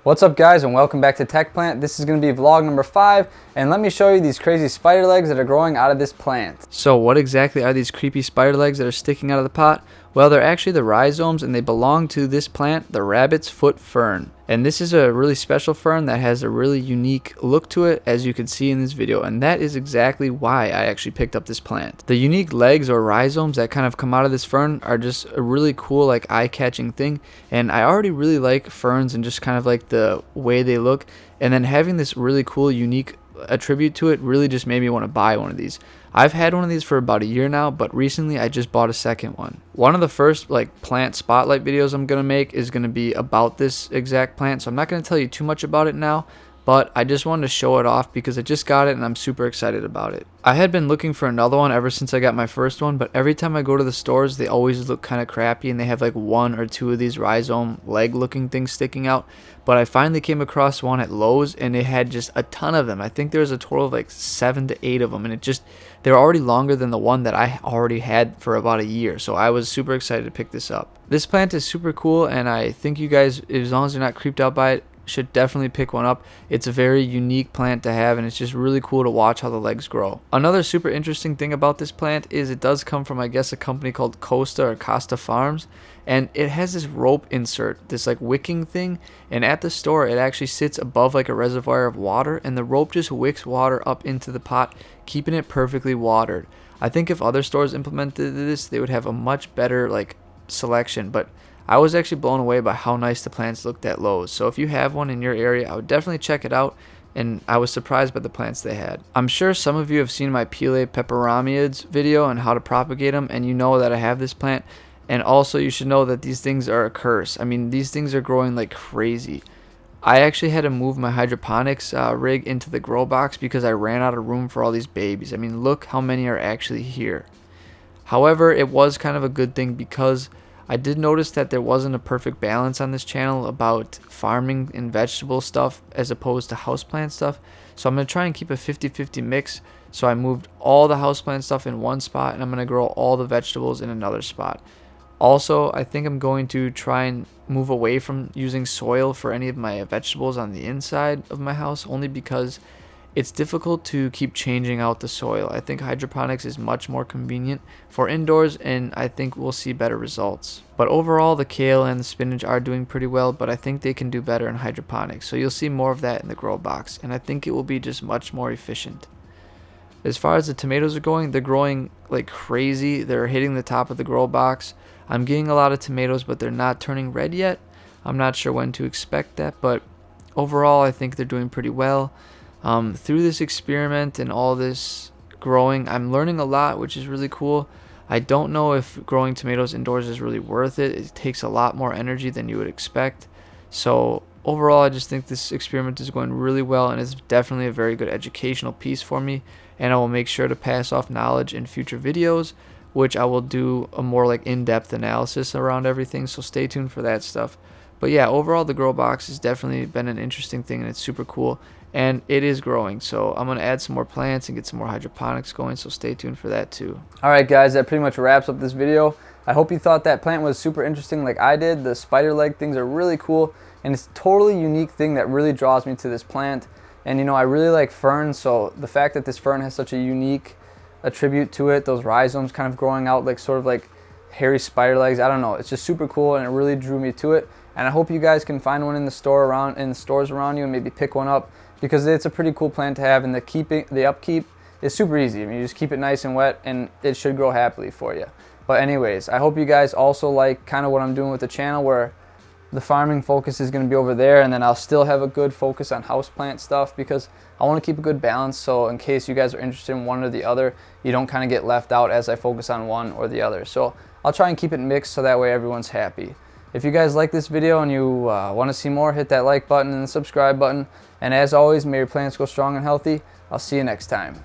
What's up guys, and welcome back to Tech Plant. This is going to be vlog number 5, and let me show you these crazy spider legs that are growing out of this plant. So what exactly are these creepy spider legs that are sticking out of the pot? Well, they're actually the rhizomes, and they belong to this plant, the rabbit's foot fern. And this is a really special fern that has a really unique look to it, as you can see in this video, and that is exactly why I actually picked up this plant. The unique legs or rhizomes that kind of come out of this fern are just a really cool, like, eye-catching thing, and I already really like ferns and just kind of like the way they look, and then having this really cool unique attribute to it really just made me want to buy one of these. I've had one of these for about a year now, but recently I just bought a second one. One of the first plant spotlight videos I'm gonna make is gonna be about this exact plant, so I'm not gonna tell you too much about it now, but I just wanted to show it off because I just got it and I'm super excited about it. I had been looking for another one ever since I got my first one, but every time I go to the stores they always look kind of crappy and they have like one or two of these rhizome leg looking things sticking out. But I finally came across one at Lowe's and it had just a ton of them. I think there was a total of like 7 to 8 of them, and they're already longer than the one that I already had for about a year, so I was super excited to pick this up. This plant is super cool, and I think you guys, as long as you're not creeped out by it, should definitely pick one up. It's a very unique plant to have, and it's just really cool to watch how the legs grow. Another super interesting thing about this plant is it does come from, I guess, a company called Costa or Costa farms, and it has this rope insert, this like wicking thing, and at the store it actually sits above like a reservoir of water, and the rope just wicks water up into the pot, keeping it perfectly watered. I think if other stores implemented this, they would have a much better like selection, but I was actually blown away by how nice the plants looked at Lowe's. So if you have one in your area, I would definitely check it out, and I was surprised by the plants they had. I'm sure some of you have seen my Pile peperamids video on how to propagate them, and you know that I have this plant. And also you should know that these things are a curse. I mean, these things are growing like crazy. I actually had to move my hydroponics rig into the grow box because I ran out of room for all these babies. I mean, look how many are actually here. However, it was kind of a good thing because I did notice that there wasn't a perfect balance on this channel about farming and vegetable stuff as opposed to houseplant stuff. So I'm going to try and keep a 50-50 mix. So I moved all the houseplant stuff in one spot, and I'm going to grow all the vegetables in another spot. Also, I think I'm going to try and move away from using soil for any of my vegetables on the inside of my house, only because it's difficult to keep changing out the soil. I think hydroponics is much more convenient for indoors, and I think we'll see better results. But overall, the kale and the spinach are doing pretty well, but I think they can do better in hydroponics. So you'll see more of that in the grow box, and I think it will be just much more efficient. As far as the tomatoes are going, they're growing like crazy. They're hitting the top of the grow box. I'm getting a lot of tomatoes, but they're not turning red yet. I'm not sure when to expect that, but overall, I think they're doing pretty well. Through this experiment and all this growing, I'm learning a lot, which is really cool. I don't know if growing tomatoes indoors is really worth it. It takes a lot more energy than you would expect. So overall, I just think this experiment is going really well, and it's definitely a very good educational piece for me, and I will make sure to pass off knowledge in future videos, which I will do a more like in-depth analysis around everything, so stay tuned for that stuff. But yeah, overall the grow box has definitely been an interesting thing, and it's super cool, and it is growing. So I'm going to add some more plants and get some more hydroponics going, so stay tuned for that too. Alright guys, that pretty much wraps up this video. I hope you thought that plant was super interesting like I did. The spider leg things are really cool, and it's a totally unique thing that really draws me to this plant. And you know, I really like ferns, so the fact that this fern has such a unique attribute to it, those rhizomes kind of growing out like sort of like hairy spider legs, I don't know, it's just super cool, and it really drew me to it. And I hope you guys can find one in the stores around you and maybe pick one up, because it's a pretty cool plant to have, and the upkeep is super easy. I mean, you just keep it nice and wet and it should grow happily for you. But anyways, I hope you guys also like kind of what I'm doing with the channel, where the farming focus is going to be over there, and then I'll still have a good focus on houseplant stuff because I want to keep a good balance, so in case you guys are interested in one or the other, you don't kind of get left out as I focus on one or the other. So I'll try and keep it mixed so that way everyone's happy. If you guys like this video and you want to see more, hit that like button and the subscribe button. And as always, may your plants grow strong and healthy. I'll see you next time.